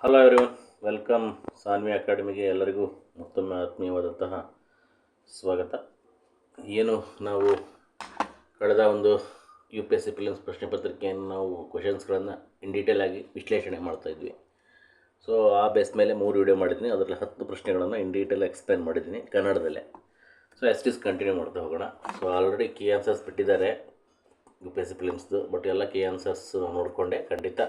Hello everyone, welcome Saanvi ಅಕಾಡೆಮಿಗೆ ಎಲ್ಲರಿಗೂ ಮತ್ತೊಮ್ಮೆ ಆತ್ಮೀಯವಾದಂತಹ ಸ್ವಾಗತ. ಏನು ನಾವು ಕಳೆದ ಒಂದು UPSC ಪ್ರಿಲಿಮ್ಸ್ ಪ್ರಶ್ನೆ ಪತ್ರಿಕೆಯನ್ನು ನಾವು ಕ್ವಶನ್ಸ್ಗಳನ್ನು ಇನ್ ಡೀಟೇಲ್ ಆಗಿ ವಿಶ್ಲೇಷಣೆ ಮಾಡ್ತಾಯಿದ್ವಿ. ಸೊ ಆ ಬೇಸ್ ಮೇಲೆ 3 ವಿಡಿಯೋ ಮಾಡಿದ್ದೀನಿ. ಅದರಲ್ಲಿ 10 ಪ್ರಶ್ನೆಗಳನ್ನು ಇನ್ ಡೀಟೇಲ್ ಎಕ್ಸ್ಪ್ಲೇನ್ ಮಾಡಿದ್ದೀನಿ ಕನ್ನಡದಲ್ಲೇ. ಸೊ ಎಸ್ ಕಂಟಿನ್ಯೂ ಮಾಡ್ತಾ ಹೋಗೋಣ. ಸೊ ಆಲ್ರೆಡಿ ಕೀ ಆನ್ಸರ್ಸ್ ಬಿಟ್ಟಿದ್ದಾರೆ UPSC ಪ್ರಿಲಿಮ್ಸ್ದು, ಬಟ್ ಎಲ್ಲ ಕೀ ಆನ್ಸರ್ಸ್ ನೋಡಿಕೊಂಡೆ. ಖಂಡಿತ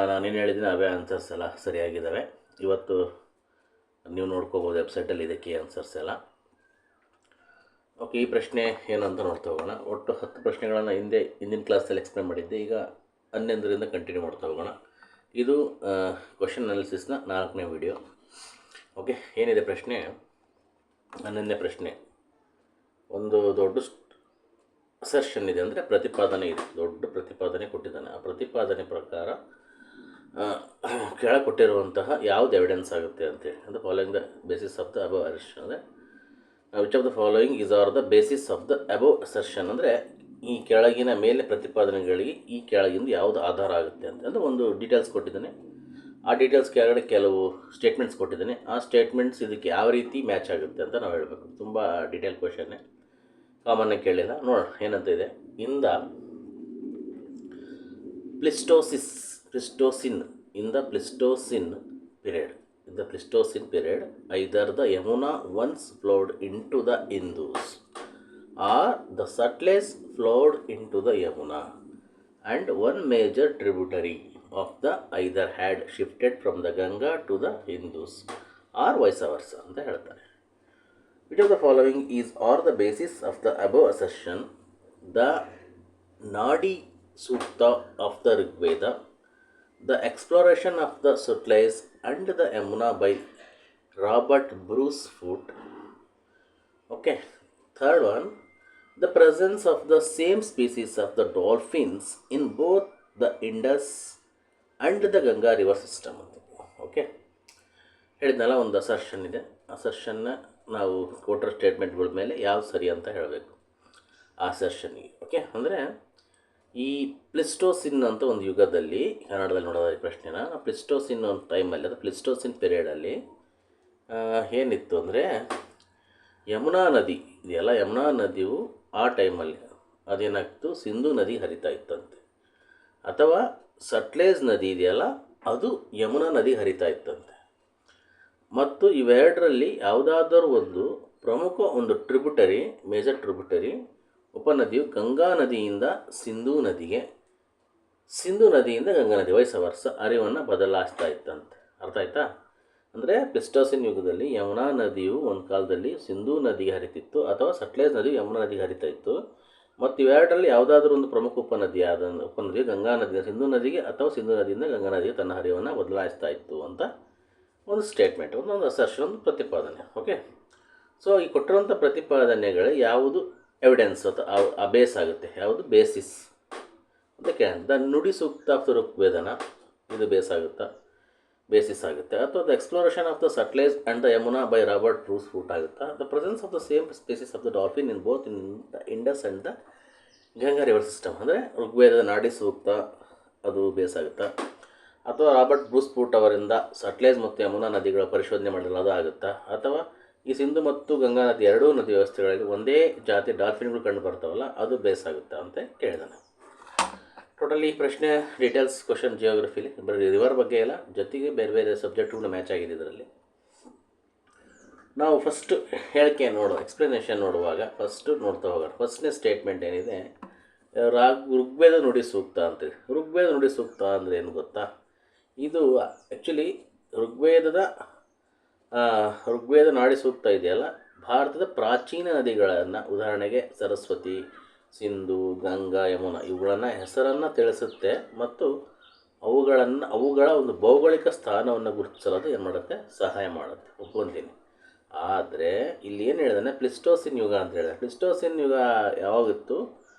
ನಾನೇನು ಹೇಳಿದ್ದೀನಿ ಅವೇ ಆನ್ಸರ್ಸ್ ಎಲ್ಲ ಸರಿಯಾಗಿದ್ದಾವೆ. ಇವತ್ತು ನೀವು ನೋಡ್ಕೋಬೋದು, ವೆಬ್ಸೈಟಲ್ಲಿ ಇದೆ ಕೀ ಆನ್ಸರ್ಸ್ ಎಲ್ಲ. ಓಕೆ, ಈ ಪ್ರಶ್ನೆ ಏನಂತ ನೋಡ್ತಾ ಹೋಗೋಣ. ಒಟ್ಟು 10 ಪ್ರಶ್ನೆಗಳನ್ನು ಹಿಂದಿನ ಕ್ಲಾಸಲ್ಲಿ ಎಕ್ಸ್ಪ್ಲೇನ್ ಮಾಡಿದ್ದೆ. ಈಗ 11ರಿಂದ ಕಂಟಿನ್ಯೂ ಮಾಡ್ತಾ ಹೋಗೋಣ. ಇದು ಕ್ವಶನ್ ಅನಾಲಿಸಿಸ್ನ 4ನೇ ವಿಡಿಯೋ. ಓಕೆ, ಏನಿದೆ ಪ್ರಶ್ನೆ? 11ನೇ ಪ್ರಶ್ನೆ. ಒಂದು ದೊಡ್ಡ ಅಸರ್ಷನ್ ಇದೆ, ಅಂದರೆ ಪ್ರತಿಪಾದನೆ ಇದೆ. ದೊಡ್ಡ ಪ್ರತಿಪಾದನೆ ಕೊಟ್ಟಿದ್ದಾನೆ. ಆ ಪ್ರತಿಪಾದನೆ ಪ್ರಕಾರ ಕೆಳ ಕೊಟ್ಟಿರುವಂತಹ ಯಾವುದು ಎವಿಡೆನ್ಸ್ ಆಗುತ್ತೆ ಅಂತೇಳಿ. ಅಂದರೆ following the basis of the above assertion, ಅಂದರೆ which of the following is are the basis of the above assertion, ಅಂದರೆ ಈ ಕೆಳಗಿನ ಮೇಲೆ ಪ್ರತಿಪಾದನೆಗಳಿಗೆ ಈ ಕೆಳಗಿಂದ ಯಾವುದು ಆಧಾರ ಆಗುತ್ತೆ ಅಂತ. ಅಂದರೆ ಒಂದು ಡೀಟೇಲ್ಸ್ ಕೊಟ್ಟಿದ್ದಾನೆ. ಆ ಡೀಟೇಲ್ಸ್ ಕೆಳಗಡೆ ಕೆಲವು ಸ್ಟೇಟ್ಮೆಂಟ್ಸ್ ಕೊಟ್ಟಿದ್ದಾನೆ. ಆ ಸ್ಟೇಟ್ಮೆಂಟ್ಸ್ ಇದಕ್ಕೆ ಯಾವ ರೀತಿ ಮ್ಯಾಚ್ ಆಗುತ್ತೆ ಅಂತ ನಾವು ಹೇಳಬೇಕು. ತುಂಬ ಡೀಟೇಲ್ ಕ್ವೆಶನ್ನೇ, ಕಾಮನ್ನಾಗಿ ಕೇಳಿಲ್ಲ. ನೋಡೋಣ ಏನಂತ ಇದೆ. In the Pleistocene, in the Pleistocene period, either the Yamuna once flowed into the Indus, or the Sutlej flowed into the Yamuna, and one major tributary of the either had shifted from the Ganga to the Indus, or vice versa ಅಂತ ಹೇಳ್ತಾರೆ. Which of the following is or the basis of the above assertion? The Nadi Sukta of the Rigveda, the exploration of the Sutlej and the Yamuna by Robert Bruce Foote. Okay, third one, the presence of the same species of the dolphins in both the Indus and the Ganga river system. Okay, ಹೇಳಿದ್ನಲ್ಲ, ಒಂದು assertion ಇದೆ. ಅಸರ್ಷನ್ನ ನಾವು ಕೊಟ್ಟಿರೋ ಸ್ಟೇಟ್ಮೆಂಟ್ಗಳ ಮೇಲೆ ಯಾವ್ದು ಸರಿ ಅಂತ ಹೇಳಬೇಕು ಆ ಅಸರ್ಷನ್ಗೆ. ಓಕೆ, ಅಂದರೆ ಈ ಪ್ಲಿಸ್ಟೋಸಿನ್ ಅಂತ ಒಂದು ಯುಗದಲ್ಲಿ, ಕನ್ನಡದಲ್ಲಿ ನೋಡೋದ ಈ ಪ್ರಶ್ನೆನ, ಪ್ಲಿಸ್ಟೋಸಿನ್ ಒಂದು ಟೈಮಲ್ಲಿ, ಅದು ಪ್ಲಿಸ್ಟೋಸಿನ್ ಪೀರಿಯಡಲ್ಲಿ ಏನಿತ್ತು ಅಂದರೆ, ಯಮುನಾ ನದಿ ಇದೆಯಲ್ಲ, ಯಮುನಾ ನದಿಯು ಆ ಟೈಮಲ್ಲಿ ಅದೇನಾಗ್ತು, ಸಿಂಧು ನದಿ ಹರಿತಾ ಇತ್ತಂತೆ. ಅಥವಾ ಸಟ್ಲೇಜ್ ನದಿ ಇದೆಯಲ್ಲ, ಅದು ಯಮುನಾ ನದಿ ಹರಿತಾ ಇತ್ತಂತೆ. ಮತ್ತು ಇವೆರಡರಲ್ಲಿ ಯಾವುದಾದರೂ ಒಂದು ಪ್ರಮುಖ ಒಂದು ಟ್ರಿಬ್ಯೂಟರಿ, ಮೇಜರ್ ಟ್ರಿಬ್ಯೂಟರಿ ಉಪನದಿಯು ಗಂಗಾ ನದಿಯಿಂದ ಸಿಂಧೂ ನದಿಗೆ, ಸಿಂಧೂ ನದಿಯಿಂದ ಗಂಗಾ ನದಿ ವೈಸ್ ವರ್ಸ ಹರಿವನ್ನು ಬದಲಾಯಿಸ್ತಾ ಇತ್ತಂತೆ. ಅರ್ಥ ಆಯ್ತಾ? ಅಂದರೆ ಪ್ಲಿಸ್ಟೋಸಿನ್ ಯುಗದಲ್ಲಿ ಯಮುನಾ ನದಿಯು ಒಂದು ಕಾಲದಲ್ಲಿ ಸಿಂಧೂ ನದಿಗೆ ಹರಿತಿತ್ತು, ಅಥವಾ ಸಟ್ಲೇಜ್ ನದಿಯು ಯಮುನಾ ನದಿಗೆ ಹರಿತಾ ಇತ್ತು. ಮತ್ತು ಇವೆರಡರಲ್ಲಿ ಯಾವುದಾದ್ರೂ ಒಂದು ಪ್ರಮುಖ ಉಪನದಿ ಗಂಗಾ ನದಿಯ ಸಿಂಧೂ ನದಿಗೆ, ಅಥವಾ ಸಿಂಧೂ ನದಿಯಿಂದ ಗಂಗಾ ನದಿಗೆ ತನ್ನ ಹರಿವನ್ನು ಬದಲಾಯಿಸ್ತಾ ಇತ್ತು ಅಂತ ಒಂದು ಸ್ಟೇಟ್ಮೆಂಟ್, ಒಂದು ಅಸರ್ಷನ್, ಒಂದು ಪ್ರತಿಪಾದನೆ. ಓಕೆ, ಸೊ ಈ ಕೊಟ್ಟಿರುವಂಥ ಪ್ರತಿಪಾದನೆಗಳು ಯಾವುದು ಎವಿಡೆನ್ಸ್ ಅಥವಾ ಬೇಸ್ ಆಗುತ್ತೆ, ಯಾವುದು ಬೇಸಿಸ್ ಅದಕ್ಕೆ. ದ ನುಡಿ ಸೂಕ್ತ ಆಫ್ ದ ಋಗ್ವೇದನ, ಇದು ಬೇಸ್ ಆಗುತ್ತಾ, ಬೇಸಿಸ್ ಆಗುತ್ತೆ. ಅಥವಾ the exploration of the Sutlej and the Yamuna by Robert Bruce Foote ಆಗುತ್ತಾ. The presence of the same species of the dolphin in both in the Indus and the Ganga river system, ಅಂದರೆ ಋಗ್ವೇದದ ನಾಡಿ ಸೂಕ್ತ ಅದು ಬೇಸ್ ಆಗುತ್ತಾ. ಅಥವಾ ರಾಬರ್ಟ್ ಬ್ರೂಸ್ ಫೂಟ್ ಅವರಿಂದ ಸಟ್ಲೇಜ್ ಮತ್ತು ಯಮುನಾ ನದಿಗಳ ಪರಿಶೋಧನೆ ಮಾಡಲು ಅದು ಆಗುತ್ತಾ. ಅಥವಾ ಈ ಸಿಂಧು ಮತ್ತು ಗಂಗಾ ನದಿ ಎರಡೂ ನದಿ ವ್ಯವಸ್ಥೆಗಳಲ್ಲಿ ಒಂದೇ ಜಾತಿ ಡಾಲ್ಫಿನ್ಗಳು ಕಂಡು ಬರ್ತಾವಲ್ಲ, ಅದು ಬೇಸ್ ಆಗುತ್ತಾ ಅಂತ ಕೇಳಿದಾನೆ. ಟೋಟಲಿ ಈ ಪ್ರಶ್ನೆ ಡೀಟೇಲ್ಸ್ ಕ್ವಶನ್ ಜಿಯೋಗ್ರಫಿಲಿ ಬರೀ ರಿವರ್ ಬಗ್ಗೆ ಎಲ್ಲ, ಜೊತೆಗೆ ಬೇರೆ ಬೇರೆ ಸಬ್ಜೆಕ್ಟ್ಗಳು ಮ್ಯಾಚ್ ಆಗಿದೆ ಇದರಲ್ಲಿ. ನಾವು ಫಸ್ಟ್ ಹೇಳಿಕೆ ಎಕ್ಸ್ಪ್ಲನೇಷನ್ ನೋಡುವಾಗ ಫಸ್ಟು ನೋಡ್ತಾ ಹೋಗೋಣ. ಫಸ್ಟ್ನೇ ಸ್ಟೇಟ್ಮೆಂಟ್ ಏನಿದೆ, ಋಗ್ವೇದ ನುಡಿ ಸೂಕ್ತ ಅಂತೇಳಿ. ಋಗ್ವೇದ ನುಡಿ ಸೂಕ್ತ ಅಂದರೆ ಏನು ಗೊತ್ತಾ? ಇದು ಆ್ಯಕ್ಚುಲಿ ಋಗ್ವೇದ ನಾಡಿ ಸೂಕ್ತ ಇದೆಯಲ್ಲ, ಭಾರತದ ಪ್ರಾಚೀನ ನದಿಗಳನ್ನು, ಉದಾಹರಣೆಗೆ ಸರಸ್ವತಿ, ಸಿಂಧು, ಗಂಗಾ, ಯಮುನಾ, ಇವುಗಳನ್ನು ಹೆಸರನ್ನು ತಿಳಿಸುತ್ತೆ. ಮತ್ತು ಅವುಗಳ ಒಂದು ಭೌಗೋಳಿಕ ಸ್ಥಾನವನ್ನು ಗುರುತಿಸಲು ಏನು ಮಾಡುತ್ತೆ, ಸಹಾಯ ಮಾಡುತ್ತೆ, ಒಪ್ಕೊಂತೀನಿ. ಆದರೆ ಇಲ್ಲಿ ಏನು ಹೇಳಿದಾನೆ, ಪ್ಲಿಸ್ಟೋಸಿನ್ ಯುಗ ಅಂತ ಹೇಳಿದೆ. ಪ್ಲಿಸ್ಟೋಸಿನ್ ಯುಗ ಯಾವಾಗಿತ್ತು?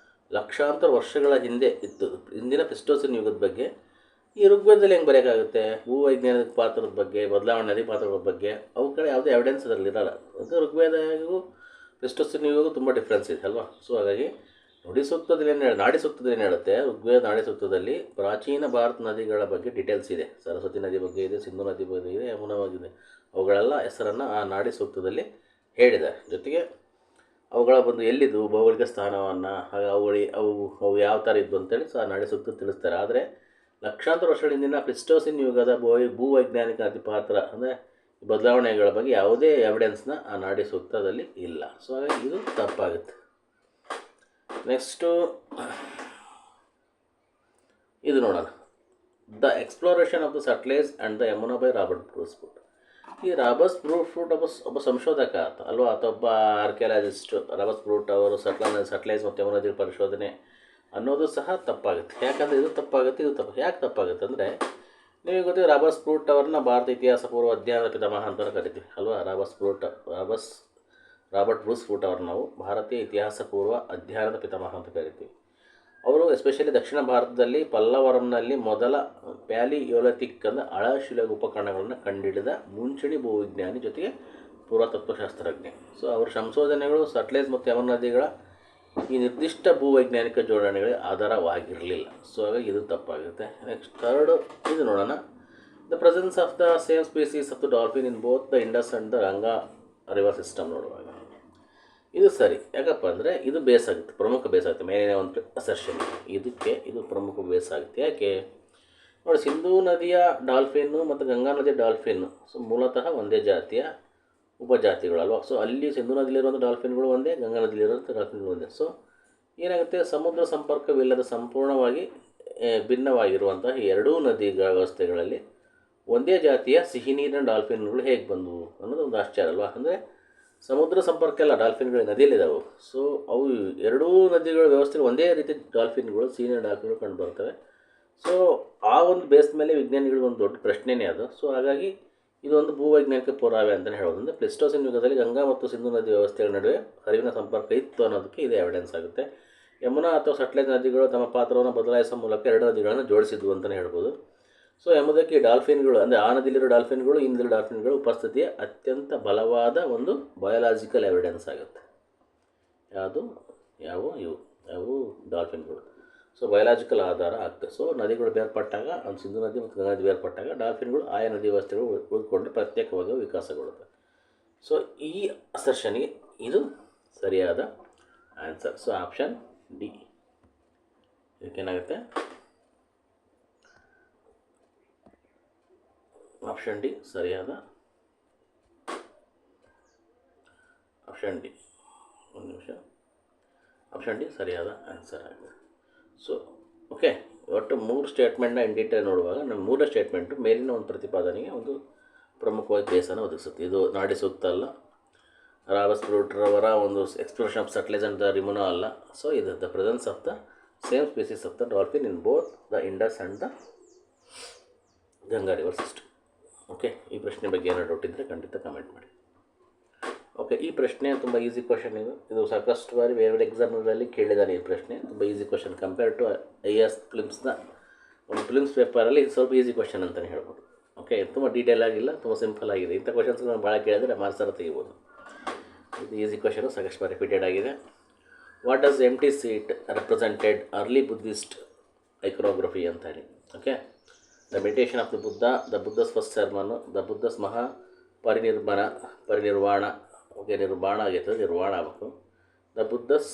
ಲಕ್ಷಾಂತರ ವರ್ಷಗಳ ಹಿಂದೆ ಇತ್ತು. ಇಂದಿನ ಪ್ಲಿಸ್ಟೋಸಿನ್ ಯುಗದ ಬಗ್ಗೆ ಈ ಋಗ್ವೇದದಲ್ಲಿ ಹೆಂಗೆ ಬರೆಯೋಕ್ಕಾಗುತ್ತೆ? ಭೂವೈಜ್ಞಾನಿಕ ಪಾತ್ರದ ಬಗ್ಗೆ, ಬದಲಾವಣೆ ನದಿ ಪಾತ್ರಗಳ ಬಗ್ಗೆ ಅವುಗಳ ಯಾವುದೇ ಎವಿಡೆನ್ಸ್ ಅದರಲ್ಲಿ ಇರೋಲ್ಲ. ಅದು ಋಗ್ವೇದಗೂ ಪ್ಲಿಸ್ಟೋಸಿನ್ ಯುಗಕ್ಕೂ ತುಂಬ ಡಿಫ್ರೆನ್ಸ್ ಇದೆ ಅಲ್ವಾ. ಸೊ ಹಾಗಾಗಿ ನುಡಿ ಸೂಕ್ತದಲ್ಲಿ ಏನು ನಾಡಿ ಸೂಕ್ತದಲ್ಲಿ ಏನು ಹೇಳುತ್ತೆ, ಋಗ್ವೇದ ನಾಡಿ ಸೂಕ್ತದಲ್ಲಿ ಪ್ರಾಚೀನ ಭಾರತ ನದಿಗಳ ಬಗ್ಗೆ ಡೀಟೇಲ್ಸ್ ಇದೆ. ಸರಸ್ವತಿ ನದಿ ಬಗ್ಗೆ ಇದೆ, ಸಿಂಧು ನದಿ ಬಗ್ಗೆ ಇದೆ, ಯಮುನಾ ಬಗ್ಗೆ ಇದೆ. ಅವುಗಳೆಲ್ಲ ಹೆಸರನ್ನು ಆ ನಾಡಿ ಸೂಕ್ತದಲ್ಲಿ ಹೇಳಿದ್ದಾರೆ. ಜೊತೆಗೆ ಅವುಗಳ ಒಂದು ಎಲ್ಲಿದ್ದು ಭೌಗೋಳಿಕ ಸ್ಥಾನವನ್ನು, ಹಾಗೆ ಅವು ಯಾವ ಥರ ಇದ್ದು ಅಂತೇಳಿ ಸಹ ನಾಡಿ ಸೂಕ್ತ ತಿಳಿಸ್ತಾರೆ. ಆದರೆ ಲಕ್ಷಾಂತರ ವರ್ಷಗಳ ಹಿಂದಿನ ಪ್ಲಿಸ್ಟೋಸಿನ್ ಯುಗದ ಭೂವೈಜ್ಞಾನಿಕ ಅತಿ ಪಾತ್ರ ಅಂದರೆ ಬದಲಾವಣೆಗಳ ಬಗ್ಗೆ ಯಾವುದೇ ಎವಿಡೆನ್ಸ್ನ ಆ ನಾಡಿ ಸೂಕ್ತದಲ್ಲಿ ಇಲ್ಲ. ಸೊ ಹಾಗಾಗಿ ಇದು ತಪ್ಪಾಗುತ್ತೆ. ನೆಕ್ಸ್ಟು ಇದು ನೋಡೋಣ. The exploration of the Sutlej and the Yamuna by Robert Bruce foot. ಈ ರಾಬರ್ಟ್ ಬ್ರೂಸ್ ಫುಟ್ ಒಬ್ಬ ಸಂಶೋಧಕ ಅಲ್ವಾ, ಅಥವಾ ಒಬ್ಬ ಆರ್ಕಿಯಾಲಜಿಸ್ಟ್. ರಾಬರ್ಟ್ ಬ್ರೂಟ್ ಅವರು ಸಟ್ಲೇಜ್ ಮತ್ತು ಯಮುನಾ ನದಿ ಪರಿಶೋಧನೆ ಅನ್ನೋದು ಸಹ ತಪ್ಪಾಗುತ್ತೆ. ಯಾಕಂದರೆ ಇದು ತಪ್ಪಾಗುತ್ತೆ, ಇದು ಯಾಕೆ ತಪ್ಪಾಗುತ್ತೆ ಅಂದರೆ, ನಿಮಗೆ ಗೊತ್ತಿದೆ ರಾಬರ್ಟ್ ಬ್ರೂಟ್ ಅವ್ರನ್ನ ಭಾರತ ಇತಿಹಾಸ ಪೂರ್ವ ಅಧ್ಯಯನದ ಪಿತಾಮಹ ಅಂತ ಕರಿತೀವಿ ಅಲ್ವಾ. ರಾಬರ್ಟ್ ಬ್ರೂಸ್ ಫುಟ್ ಅವ್ರನ್ನ ನಾವು ಭಾರತೀಯ ಇತಿಹಾಸ ಪೂರ್ವ ಅಧ್ಯಯನದ ಪಿತಾಮಹ ಅಂತ ಕರಿತೀವಿ. ಅವರು ಎಸ್ಪೆಷಲಿ ದಕ್ಷಿಣ ಭಾರತದಲ್ಲಿ ಪಲ್ಲವರಂನಲ್ಲಿ ಮೊದಲ ಪ್ಯಾಲಿಯೋಲಿಥಿಕ್ ಅಂದರೆ ಆಳಶಿಲೆ ಉಪಕರಣಗಳನ್ನು ಕಂಡುಹಿಡಿದ ಮುಂಚೂಣಿ ಭೂವಿಜ್ಞಾನಿ, ಜೊತೆಗೆ ಪುರಾತತ್ವಶಾಸ್ತ್ರಜ್ಞ. ಸೊ ಅವರ ಸಂಶೋಧನೆಗಳು ಸಟ್ಲೇಜ್ ಮತ್ತು ಯಮುನಾ ನದಿಗಳ ಈ ನಿರ್ದಿಷ್ಟ ಭೂವೈಜ್ಞಾನಿಕ ಜೋಡಣೆಗಳಿಗೆ ಆಧಾರವಾಗಿರಲಿಲ್ಲ. ಸೊ ಹಾಗಾಗಿ ಇದು ತಪ್ಪಾಗುತ್ತೆ. ನೆಕ್ಸ್ಟ್ ಥರ್ಡ್ ಇದು ನೋಡೋಣ. The presence of the same species of the dolphin in both the Indus and the Ganga river system ನೋಡುವಾಗ ಇದು ಸರಿ. ಯಾಕಪ್ಪ ಅಂದರೆ ಇದು ಬೇಸ್ ಆಗುತ್ತೆ, ಪ್ರಮುಖ ಬೇಸ್ ಆಗುತ್ತೆ. ಮೇಲಿನ ಒಂದು ಅಸರ್ಷನ್ ಇದು ಪ್ರಮುಖ ಬೇಸ್ ಆಗುತ್ತೆ. ಯಾಕೆ ನೋಡಿ, ಸಿಂಧೂ ನದಿಯ ಡಾಲ್ಫಿನ್ನು ಮತ್ತು ಗಂಗಾ ನದಿಯ ಡಾಲ್ಫಿನ್ನು ಸೊ ಮೂಲತಃ ಒಂದೇ ಜಾತಿಯ ಉಪಜಾತಿಗಳಲ್ವ. ಸೊ ಅಲ್ಲಿ ಸಿಂಧೂ ನದಿಯಲ್ಲಿರುವಂಥ ಡಾಲ್ಫಿನ್ಗಳು ಒಂದೇ, ಗಂಗಾ ನದಿಯಲ್ಲಿರುವಂಥ ಡಾಲ್ಫಿನ್ಗಳು ಒಂದೇ. ಸೊ ಏನಾಗುತ್ತೆ, ಸಮುದ್ರ ಸಂಪರ್ಕವಿಲ್ಲದ ಸಂಪೂರ್ಣವಾಗಿ ಭಿನ್ನವಾಗಿರುವಂತಹ ಎರಡೂ ನದಿಗಳ ವ್ಯವಸ್ಥೆಗಳಲ್ಲಿ ಒಂದೇ ಜಾತಿಯ ಸಿಹಿ ನೀರಿನ ಡಾಲ್ಫಿನ್ಗಳು ಹೇಗೆ ಬಂದವು ಅನ್ನೋದು ಒಂದು ಆಶ್ಚರ್ಯ ಅಲ್ವಾ. ಅಂದರೆ ಸಮುದ್ರ ಸಂಪರ್ಕ ಎಲ್ಲ ಡಾಲ್ಫಿನ್ಗಳು ನದಿಯಲ್ಲಿದ್ದಾವೆ. ಸೊ ಅವು ಎರಡೂ ನದಿಗಳ ವ್ಯವಸ್ಥೆಯಲ್ಲಿ ಒಂದೇ ರೀತಿ ಡಾಲ್ಫಿನ್ಗಳು, ಸಿಹಿ ಡಾಲ್ಫಿನ್ಗಳು ಕಂಡು ಬರ್ತವೆ. ಸೊ ಆ ಒಂದು ಬೇಸ್ ಮೇಲೆ ವಿಜ್ಞಾನಿಗಳಿಗೆ ಒಂದು ದೊಡ್ಡ ಪ್ರಶ್ನೆಯೇ ಅದು. ಸೊ ಹಾಗಾಗಿ ಇದೊಂದು ಭೂವೈಜ್ಞಾನಿಕ ಪುರಾವೆ ಅಂತಲೇ ಹೇಳೋದು. ಅಂದರೆ ಪ್ಲಿಸ್ಟೋಸಿನ್ ಯುಗದಲ್ಲಿ ಗಂಗಾ ಮತ್ತು ಸಿಂಧು ನದಿ ವ್ಯವಸ್ಥೆಗಳ ನಡುವೆ ಹರಿವಿನ ಸಂಪರ್ಕ ಇತ್ತು ಅನ್ನೋದಕ್ಕೆ ಇದು ಎವಿಡೆನ್ಸ್ ಆಗುತ್ತೆ. ಯಮುನಾ ಅಥವಾ ಸಟ್ಲೇಜ್ ನದಿಗಳು ತಮ್ಮ ಪಾತ್ರವನ್ನು ಬದಲಾಯಿಸುವ ಮೂಲಕ ಎರಡು ನದಿಗಳನ್ನು ಜೋಡಿಸಿದ್ವು ಅಂತಲೇ ಹೇಳ್ಬೋದು. ಸೊ ಎಂಬುದಕ್ಕೆ ಡಾಲ್ಫಿನ್ಗಳು ಅಂದರೆ ಆ ನದಿಯಲ್ಲಿರೋ ಡಾಲ್ಫಿನ್ಗಳು, ಈ ನದಿಯಲ್ಲಿರೋ ಡಾಲ್ಫಿನ್ಗಳು ಉಪಸ್ಥಿತಿಯ ಅತ್ಯಂತ ಬಲವಾದ ಒಂದು ಬಯೋಲಾಜಿಕಲ್ ಎವಿಡೆನ್ಸ್ ಆಗುತ್ತೆ. ಯಾವುವು ಡಾಲ್ಫಿನ್ಗಳು. ಸೊ ಬಯೋಲಾಜಿಕಲ್ ಆಧಾರ ಆಗ್ತದೆ. ಸೊ ನದಿಗಳು ಬೇರ್ಪಟ್ಟಾಗ, ಒಂದು ಸಿಂಧು ನದಿ ಮತ್ತು ಗಂಗಾ ನದಿ ಬೇರ್ಪಟ್ಟಾಗ ಡಾಲ್ಫಿನ್ಗಳು ಆಯಾ ನದಿ ವ್ಯವಸ್ಥೆಗಳು ಉಳ್ಕೊಂಡು ಪ್ರತ್ಯೇಕವಾಗಿ ವಿಕಾಸಗೊಳ್ಳುತ್ತೆ. ಸೊ ಈ ಅಸರ್ಷನ್ಗೆ ಇದು ಸರಿಯಾದ ಆನ್ಸರ್. So option D. ಇದಕ್ಕೇನಾಗುತ್ತೆ, ಆಪ್ಷನ್ ಡಿ ಸರಿಯಾದ, ಆಪ್ಷನ್ ಡಿ. ಒಂದು ನಿಮಿಷ, ಆಪ್ಷನ್ ಡಿ ಸರಿಯಾದ ಆನ್ಸರ್ ಆಗಿದೆ. ಸೊ ಓಕೆ, ಒಟ್ಟು 3 ಸ್ಟೇಟ್ಮೆಂಟ್ನ ಇನ್ ಡೀಟೇಲ್ ನೋಡುವಾಗ ನಮ್ಮ 3 ಸ್ಟೇಟ್ಮೆಂಟು ಮೇಲಿನ ಒಂದು ಪ್ರತಿಪಾದನೆಗೆ ಒಂದು ಪ್ರಮುಖವಾಗಿ ಬೇಸನ್ನು ಒದಗಿಸುತ್ತೆ. ಇದು ನಾಡಿ ಸೂಕ್ತ ಅಲ್ಲ, ರಾಬರ್ಟ್ ಬ್ರೂಟ್ರವರ ಒಂದು exploration of Sutlej and the Yamuna ಅಲ್ಲ. ಸೊ ಇದು the presence of the same species of the dolphin in both the Indus and the Ganga river system. Okay, ಈ ಪ್ರಶ್ನೆ ಬಗ್ಗೆ ಏನಾದ್ರು ಡೌಟ್ ಇದ್ದರೆ ಖಂಡಿತ ಕಮೆಂಟ್ ಮಾಡಿ. ಓಕೆ, ಈ ಪ್ರಶ್ನೆ ತುಂಬ ಈಸಿ ಕ್ವಶನ್. ಇದು ಸಾಕಷ್ಟು ಬಾರಿ ಬೇರೆ ಎಕ್ಸಾಮ್ಗಳಲ್ಲಿ ಕೇಳಿದ್ದಾನೆ ಈ ಪ್ರಶ್ನೆ. ತುಂಬ easy question compare to IAS ಫಿಲಿಮ್ಸ್ನ ಒಂದು ಫಿಲಿಮ್ಸ್ ಪೇಪರಲ್ಲಿ ಸ್ವಲ್ಪ ಈಸಿ ಕ್ವಶನ್ ಅಂತಲೇ ಹೇಳ್ಬೋದು. ಓಕೆ, ತುಂಬ ಡೀಟೇಲ್ ಆಗಿಲ್ಲ, ತುಂಬ ಸಿಂಪಲ್ ಆಗಿದೆ. ಇಂಥ ಕ್ವಶನ್ಸ್ ನಾವು ಭಾಳ ಕೇಳಿದರೆ ಮಾರ್ಕ್ಸನ್ನು ತೆಗಿಬೋದು. ಇದು ಈಸಿ ಕ್ವಶನು, ಸಾಕಷ್ಟು ಬಾರಿ ರಿಪೀಟೆಡ್ ಆಗಿದೆ. What does empty seat represented early Buddhist iconography ಅಂತ ಹೇಳಿ. Okay, the meditation of the Buddha's first sermon, the Buddha's parinirvana. Okay, ನಿರ್ವಾಣ ಆಗೈತೆ, ನಿರ್ವಾಣ ಆಗಬೇಕು. ದ ಬುದ್ಧಸ್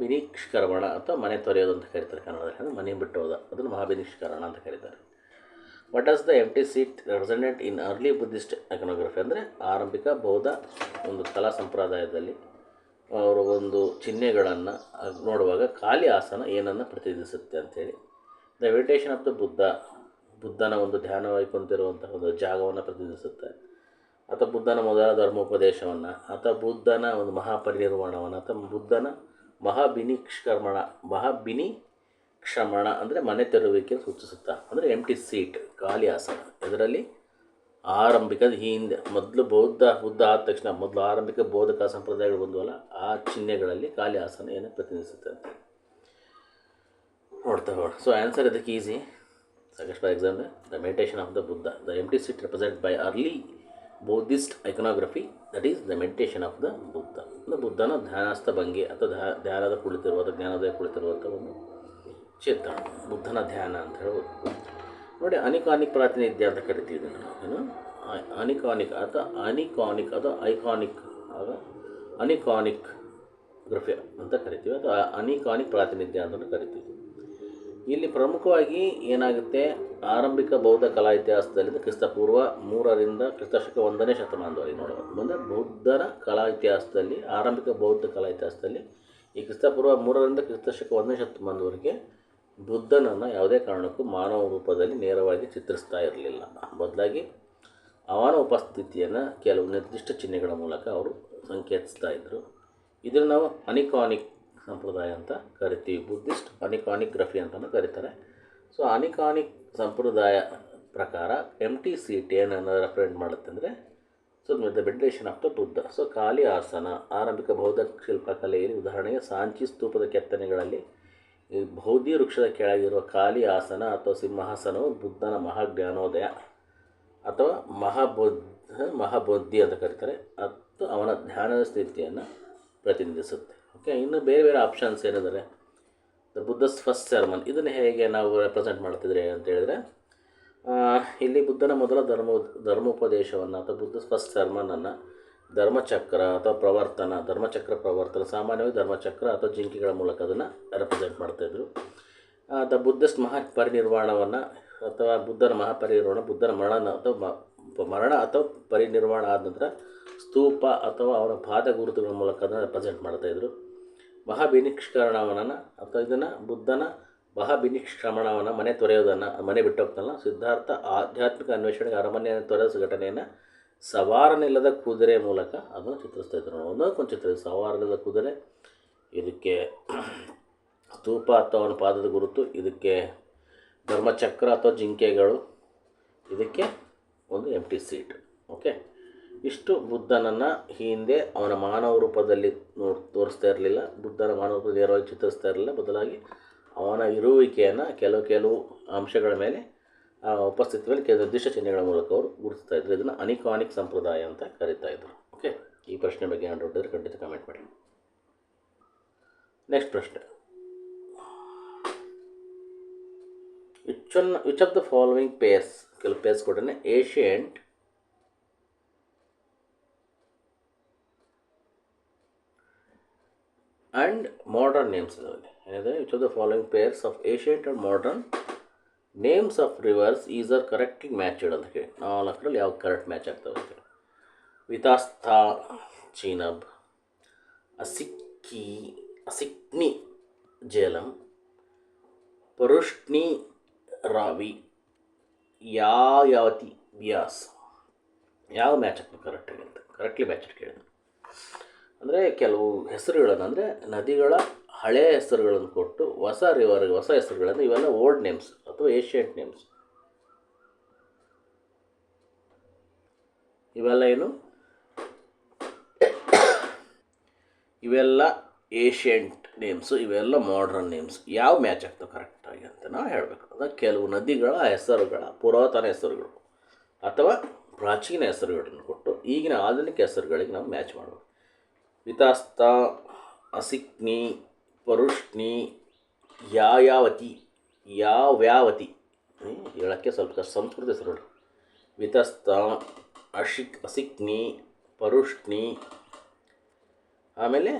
ಬಿನಿಷ್ಕರ್ಮಣ ಅಥವಾ ಮನೆ ತೊರೆಯೋದು ಅಂತ ಕರೀತಾರೆ ಕನ್ನಡದಲ್ಲಿ. ಅಂದರೆ ಮನೆ ಬಿಟ್ಟು ಹೋದ, ಅದನ್ನು ಮಹಾಬಿನಿಷ್ಕರಣ ಅಂತ ಕರೀತಾರೆ. What does the empty seat represented in early Buddhist iconography ಅಂದರೆ ಆರಂಭಿಕ ಬೌದ್ಧ ಒಂದು ಕಲಾ ಸಂಪ್ರದಾಯದಲ್ಲಿ ಅವರು ಒಂದು ಚಿಹ್ನೆಗಳನ್ನು ನೋಡುವಾಗ ಖಾಲಿ ಆಸನ ಏನನ್ನು ಪ್ರತಿನಿಧಿಸುತ್ತೆ ಅಂಥೇಳಿ. ದ ಮೆಡಿಟೇಷನ್ ಆಫ್ ದ ಬುದ್ಧನ ಒಂದು ಧ್ಯಾನವಾಗಿ ಕುಂತಿರುವಂತಹ ಒಂದು ಜಾಗವನ್ನು ಪ್ರತಿನಿಧಿಸುತ್ತೆ, ಅಥವಾ ಬುದ್ಧನ ಮೊದಲ ಧರ್ಮೋಪದೇಶವನ್ನು, ಅಥವಾ ಬುದ್ಧನ ಒಂದು ಮಹಾಪರಿನಿರ್ವಾಣವನ್ನು, ಅಥವಾ ಬುದ್ಧನ ಮಹಾಬಿನಿಕ್ಷಮಣ ಅಂದರೆ ಮನೆ ತೆರವುವಿಕೆ ಸೂಚಿಸುತ್ತಾ. ಅಂದರೆ ಎಂಟಿ ಸೀಟ್ ಖಾಲಿ ಆಸನ. ಇದರಲ್ಲಿ ಆರಂಭಿಕದ ಹಿಂದೆ ಮೊದಲು ಬುದ್ಧ ಆದ ತಕ್ಷಣ ಮೊದಲು ಆರಂಭಿಕ ಬೋಧಕ ಸಂಪ್ರದಾಯಗಳು ಬಂದವಲ್ಲ, ಆ ಚಿಹ್ನೆಗಳಲ್ಲಿ ಖಾಲಿ ಆಸನ ಏನು ಪ್ರತಿನಿಧಿಸುತ್ತೆ ಅಂತ ನೋಡ್ತಾ. ಸೊ ಆನ್ಸರ್ ಇದಕ್ಕೆ ಈಸಿ. ಸಾಕಷ್ಟು exam. The meditation of the Buddha, the empty seat represent by early Buddhist iconography, that is the meditation of the Buddha. ಅಂದರೆ ಬುದ್ಧನ ಧ್ಯಾನಸ್ಥ ಭಂಗಿ ಅಥವಾ ಧ್ಯಾನದ ಕುಳಿತಿರುವಂಥ ಜ್ಞಾನೋದಯ ಕುಳಿತಿರುವಂಥ ಒಂದು ಚಿತ್ರ, ಬುದ್ಧನ ಧ್ಯಾನ ಅಂತ ಹೇಳ್ಬೋದು. ನೋಡಿ, ಅನಿಕಾನಿಕ್ ಪ್ರಾತಿನಿಧ್ಯ ಅಂತ ಕರಿತೀವಿ ಇದನ್ನು ನಾವು. ಏನು ಅನಿಕಾನಿಕ್ ಅಥವಾ ಐಕಾನಿಕ್ ಆಗ ಅನಿಕಾನಿಕ್ ಗ್ರಫಿ ಅಂತ ಕರಿತೀವಿ, ಅಥವಾ ಅನಿಕಾನಿಕ್ ಪ್ರಾತಿನಿಧ್ಯ ಅಂತ ಕರಿತೀವಿ. ಇಲ್ಲಿ ಪ್ರಮುಖವಾಗಿ ಏನಾಗುತ್ತೆ, ಆರಂಭಿಕ ಬೌದ್ಧ ಕಲಾ ಇತಿಹಾಸದಲ್ಲಿ ಕ್ರಿಸ್ತಪೂರ್ವ 3ರಿಂದ ಕ್ರಿಸ್ತಶಕ 1ನೇ ಶತಮಾನದವರೆಗೆ ನೋಡೋದು. ಅಂದರೆ ಬೌದ್ಧನ ಕಲಾ ಇತಿಹಾಸದಲ್ಲಿ, ಆರಂಭಿಕ ಬೌದ್ಧ ಕಲಾ ಇತಿಹಾಸದಲ್ಲಿ ಈ ಕ್ರಿಸ್ತಪೂರ್ವ 3ರಿಂದ ಕ್ರಿಸ್ತಶಕ 1ನೇ ಶತಮಾನದವರೆಗೆ ಬುದ್ಧನನ್ನು ಯಾವುದೇ ಕಾರಣಕ್ಕೂ ಮಾನವ ರೂಪದಲ್ಲಿ ನೇರವಾಗಿ ಚಿತ್ರಿಸ್ತಾ ಇರಲಿಲ್ಲ. ಬದಲಾಗಿ ಅವನ ಉಪಸ್ಥಿತಿಯನ್ನು ಕೆಲವು ನಿರ್ದಿಷ್ಟ ಚಿಹ್ನೆಗಳ ಮೂಲಕ ಅವರು ಸಂಕೇತಿಸ್ತಾ ಇದ್ದರು. ಇದನ್ನು ನಾವು ಅನಿಕಾನಿಕ್ ಸಂಪ್ರದಾಯ ಅಂತ ಕರಿತೀವಿ. ಬುದ್ಧಿಸ್ಟ್ ಅನಿಕಾನಿಕ್ ಗ್ರಫಿ ಅಂತಲೂ ಕರೀತಾರೆ. ಸೊ ಅನಿಕಾನಿಕ್ ಸಂಪ್ರದಾಯ ಪ್ರಕಾರ MTCT ಏನನ್ನು ರೆಪ್ರೆಸೆಂಟ್ ಮಾಡುತ್ತೆ ಅಂದರೆ, so the meditation of the Buddha. So ಖಾಲಿ ಆಸನ, ಆರಂಭಿಕ ಬೌದ್ಧ ಶಿಲ್ಪಕಲೆಯಲ್ಲಿ ಉದಾಹರಣೆಗೆ ಸಾಂಚಿ ಸ್ತೂಪದ ಕೆತ್ತನೆಗಳಲ್ಲಿ ಈ ಬೋಧಿ ವೃಕ್ಷದ ಕೆಳಗಿರುವ ಖಾಲಿ ಆಸನ ಅಥವಾ ಸಿಂಹಾಸನವು ಬುದ್ಧನ ಮಹಾಜ್ಞಾನೋದಯ ಅಥವಾ ಮಹಾಬೋಧಿ ಅಂತ ಕರೀತಾರೆ, ಮತ್ತು ಅವನ ಧ್ಯಾನದ ಸ್ಥಿತಿಯನ್ನು ಪ್ರತಿನಿಧಿಸುತ್ತೆ. ಓಕೆ, ಇನ್ನು ಬೇರೆ ಬೇರೆ ಆಪ್ಷನ್ಸ್ ಏನಿದ್ದಾರೆ, ದ ಬುದ್ಧಸ್ ಫಸ್ಟ್ ಸರ್ಮನ್, ಇದನ್ನು ಹೇಗೆ ನಾವು ರೆಪ್ರೆಸೆಂಟ್ ಮಾಡ್ತಿದ್ರೆ ಅಂತ ಹೇಳಿದರೆ, ಇಲ್ಲಿ ಬುದ್ಧನ ಮೊದಲ ಧರ್ಮೋಪದೇಶವನ್ನು ಅಥವಾ ಬುದ್ಧಸ್ ಫಸ್ಟ್ ಸರ್ಮನನ್ನು ಧರ್ಮಚಕ್ರ ಅಥವಾ ಧರ್ಮಚಕ್ರ ಪ್ರವರ್ತನ, ಸಾಮಾನ್ಯವಾಗಿ ಧರ್ಮಚಕ್ರ ಅಥವಾ ಜಿಂಕೆಗಳ ಮೂಲಕ ಅದನ್ನು ರೆಪ್ರೆಸೆಂಟ್ ಮಾಡ್ತಾಯಿದ್ರು. ದ ಬುದ್ಧಸ್ಟ್ ಮಹಾಪರಿನಿರ್ವಾಣವನ್ನು ಅಥವಾ ಬುದ್ಧನ ಮಹಾಪರಿನಿರ್ವಾಣ, ಬುದ್ಧನ ಮರಣ ಅಥವಾ ಪರಿನಿರ್ವಾಣ ಆದ ನಂತರ ಸ್ತೂಪ ಅಥವಾ ಅವರ ಪಾದ ಗುರುತುಗಳ ಮೂಲಕ ಅದನ್ನು ರೆಪ್ರೆಸೆಂಟ್ ಮಾಡ್ತಾಯಿದ್ರು. ಮಹಾಭಿನಿಷ್ಕರಣವನ್ನು ಅಥವಾ ಇದನ್ನು ಬುದ್ಧನ ಮಹಾಭಿನಿಷ್ಕ್ರಮಣವನ್ನು, ಮನೆ ತೊರೆಯೋದನ್ನು, ಮನೆ ಬಿಟ್ಟೋಗ್ತಾನಲ್ಲ, ಸಿದ್ಧಾರ್ಥ ಆಧ್ಯಾತ್ಮಿಕ ಅನ್ವೇಷಣೆಗೆ ಅರಮನೆಯನ್ನು ತೊರೆದ ಘಟನೆಯನ್ನು ಸವಾರನಿಲ್ಲದ ಕುದುರೆ ಮೂಲಕ ಅದನ್ನು ಚಿತ್ರಿಸ್ತಾ ಇದ್ರು. ಒಂದೊಂದು ಚಿತ್ರ, ಸವಾರನಿಲ್ಲದ ಕುದುರೆ, ಇದಕ್ಕೆ ಸ್ತೂಪ ಅಥವಾ ಅವನ ಪಾದದ ಗುರುತು, ಇದಕ್ಕೆ ಧರ್ಮಚಕ್ರ ಅಥವಾ ಜಿಂಕೆಗಳು, ಇದಕ್ಕೆ ಒಂದು ಎಂಟಿ ಸೀಟ್. ಓಕೆ, ಇಷ್ಟು ಬುದ್ಧನನ್ನು ಹಿಂದೆ ಅವನ ಮಾನವ ರೂಪದಲ್ಲಿ ತೋರಿಸ್ತಾ ಇರಲಿಲ್ಲ, ಬುದ್ಧನ ಮಾನವ ರೂಪದಲ್ಲಿ ನೇರವಾಗಿ ಚಿತ್ರಿಸ್ತಾ ಇರಲಿಲ್ಲ. ಬದಲಾಗಿ ಅವನ ಇರುವಿಕೆಯನ್ನು ಕೆಲವು ಅಂಶಗಳ ಮೇಲೆ ಉಪಸ್ಥಿತಿ ಮೇಲೆ ಕೆಲವು ನಿರ್ದಿಷ್ಟ ಚಿಹ್ನೆಗಳ ಮೂಲಕ ಅವರು ಗುರುತಿಸ್ತಾ ಇದ್ರು. ಇದನ್ನು ಅನಿಕಾನಿಕ್ ಸಂಪ್ರದಾಯ ಅಂತ ಕರೀತಾ ಇದ್ರು. ಓಕೆ, ಈ ಪ್ರಶ್ನೆ ಬಗ್ಗೆ ನಾನು ನೋಡಿದ್ರೆ ಖಂಡಿತ ಕಮೆಂಟ್ ಮಾಡಿ. ನೆಕ್ಸ್ಟ್ ಪ್ರಶ್ನೆ, which of the following pairs, ಕೆಲವು ಪೇರ್ಸ್ ಕೊಟ್ಟರೆ ಏಷಿಯಂಟ್ ಆ್ಯಂಡ್ ಮಾಡರ್ನ್ ನೇಮ್ಸ್ ಇದರಲ್ಲಿ ಏನಿದೆ, which of the following pairs of ancient and modern names of rivers is are correctly matched ಅಂತ ಹೇಳಿ, 4ರಲ್ಲಿ ಯಾವ ಕರೆಕ್ಟ್ ಮ್ಯಾಚ್ ಆಗ್ತವೆ ಅಂತ ಹೇಳಿ. ವಿತಾಸ್ತಾ ಚೀನಬ್, ಅಸಿಕ್ನಿ ಜೇಲಂ, ಪರುಷ್ಣಿ ರಾವಿ, ಯಾವತಿ ಬಿಯಾಸ್. ಯಾವ ಮ್ಯಾಚ್ ಆಗ್ತದೆ ಕರೆಕ್ಟಾಗಿ ಅಂತ, ಕರೆಕ್ಟ್ಲಿ ಮ್ಯಾಚ್ ಕೇಳಿದ್ರು. ಅಂದರೆ ಕೆಲವು ಹೆಸರುಗಳನ್ನು, ಅಂದರೆ ನದಿಗಳ ಹಳೆಯ ಹೆಸರುಗಳನ್ನು ಕೊಟ್ಟು ಹೊಸ ಹೆಸರುಗಳನ್ನು, ಇವೆಲ್ಲ ಓಲ್ಡ್ ನೇಮ್ಸ್ ಅಥವಾ ಏಷಿಯಂಟ್ ನೇಮ್ಸ್. ಇವೆಲ್ಲ ಏಷಿಯಂಟ್ ನೇಮ್ಸು, ಇವೆಲ್ಲ ಮಾಡರ್ನ್ ನೇಮ್ಸ್. ಯಾವ ಮ್ಯಾಚ್ ಆಗ್ತವೆ ಕರೆಕ್ಟಾಗಿ ಅಂತ ನಾವು ಹೇಳಬೇಕು. ಅಂದರೆ ಕೆಲವು ನದಿಗಳ ಹೆಸರುಗಳ ಪುರಾತನ ಹೆಸರುಗಳು ಅಥವಾ ಪ್ರಾಚೀನ ಹೆಸರುಗಳನ್ನು ಕೊಟ್ಟು ಈಗಿನ ಆಧುನಿಕ ಹೆಸರುಗಳಿಗೆ ನಾವು ಮ್ಯಾಚ್ ಮಾಡಬೇಕು. ವಿತಾಸ್ತಾ, ಅಸಿಕ್ನಿ, ಪರುಷ್ಣಿ, ಯಾವ್ಯಾವತಿ ಹೇಳೋಕ್ಕೆ ಸ್ವಲ್ಪ ಸಂಸ್ಕೃತ ಹೆಸರುಗಳು. ವಿತಾಸ್ತಾ, ಅಸಿಕ್ನಿ, ಪರುಷ್ಣಿ, ಆಮೇಲೆ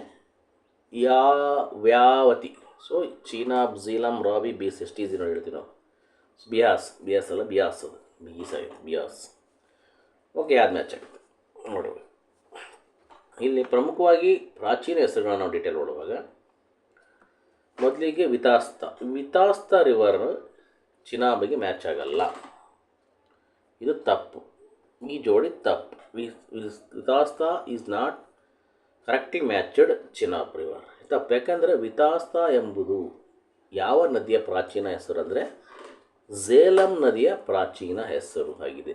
ಯಾವ್ಯಾವತಿ. ಸೊ ಚೀನಾಬ್, ಝೀಲಂ, ರಾವಿ, ಬೀಸ್, ಎಷ್ಟು ಈಸಿ ನೋಡಿ ಹೇಳ್ತೀವಿ ನಾವು. ಬಿಯಾಸ್ ಅಲ್ಲ, ಬಿಯಾಸ್ ಅದು, ಬಿಯಾಸ್. ಓಕೆ, ಯಾವ್ದು ಮ್ಯಾಚ್ ಆಗುತ್ತೆ ನೋಡುವ. ಇಲ್ಲಿ ಪ್ರಮುಖವಾಗಿ ಪ್ರಾಚೀನ ಹೆಸರುಗಳನ್ನ ನಾವು ಡೀಟೇಲ್ ನೋಡುವಾಗ, ಮೊದಲಿಗೆ ವಿತಾಸ್ತಾ ರಿವರ್ ಚಿನಾಬ್ಗೆ ಮ್ಯಾಚ್ ಆಗಲ್ಲ, ಇದು ತಪ್ಪು. ಈ ಜೋಡಿ ತಪ್ಪು. Vitasta is not correctly matched Chenab river. ತಪ್ಪು. ಯಾಕಂದರೆ ವಿತಾಸ್ತಾ ಎಂಬುದು ಯಾವ ನದಿಯ ಪ್ರಾಚೀನ ಹೆಸರು ಅಂದರೆ ಝೇಲಂ ನದಿಯ ಪ್ರಾಚೀನ ಹೆಸರು ಆಗಿದೆ,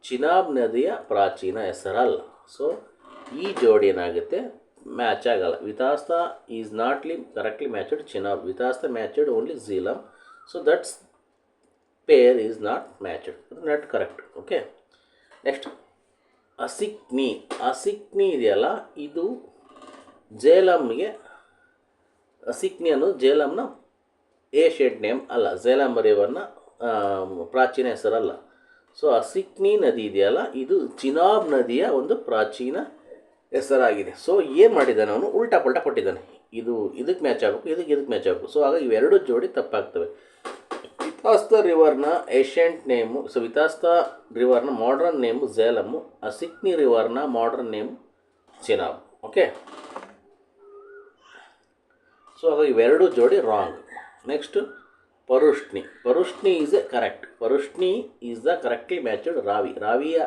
ಚಿನಾಬ್ ನದಿಯ ಪ್ರಾಚೀನ ಹೆಸರಲ್ಲ. ಸೊ ಈ ಜೋಡಿ ಏನಾಗುತ್ತೆ, ಮ್ಯಾಚ್ ಆಗಲ್ಲ. Vitasta is notly correctly matched Chenab, Vitasta matched only Jhelum. So that's pair is not matched, not correct. Okay, next Asikni. Asikni ಇದೆಯಲ್ಲ, ಇದು ಜೇಲಮ್ಗೆ, ಅಸಿಕ್ನಿ ಅನ್ನೋದು ಜೇಲಮ್ನ ಏಷಿಯಂಟ್ ನೇಮ್ ಅಲ್ಲ, ಜೇಲಮ್ ರಿವರ್ನ ಪ್ರಾಚೀನ ಹೆಸರಲ್ಲ. ಸೊ ಅಸಿಕ್ನಿ ನದಿ ಇದೆಯಲ್ಲ, ಇದು ಚಿನಾಬ್ ನದಿಯ ಒಂದು ಪ್ರಾಚೀನ ಹೆಸರಾಗಿದೆ. ಸೊ ಏನು ಮಾಡಿದ್ದಾನೆ ಅವನು, ಉಲ್ಟಾ ಪಲ್ಟಾ ಕೊಟ್ಟಿದ್ದಾನೆ. ಇದು ಇದಕ್ಕೆ ಮ್ಯಾಚ್ ಆಗಬೇಕು, ಇದಕ್ಕೆ ಮ್ಯಾಚ್ ಆಗಬೇಕು. ಸೊ ಆಗ ಇವೆರಡು ಜೋಡಿ ತಪ್ಪಾಗ್ತವೆ. ವಿತಾಸ್ತ ರಿವರ್ನ ಏಷ್ಯಂಟ್ ನೇಮು, ಸೊ ವಿತಾಸ್ತ ರಿವರ್ನ ಮಾಡರ್ನ್ ನೇಮು ಜೇಲಮ್ಮು, ಅಸಿಕ್ನಿ ರಿವರ್ನ modern name Chenab. Okay, so ಆಗ ಇವೆರಡು ಜೋಡಿ wrong. Next Parushni. Parushni is a correct. Parushni is the correctly matched Ravi. ರಾವಿಯ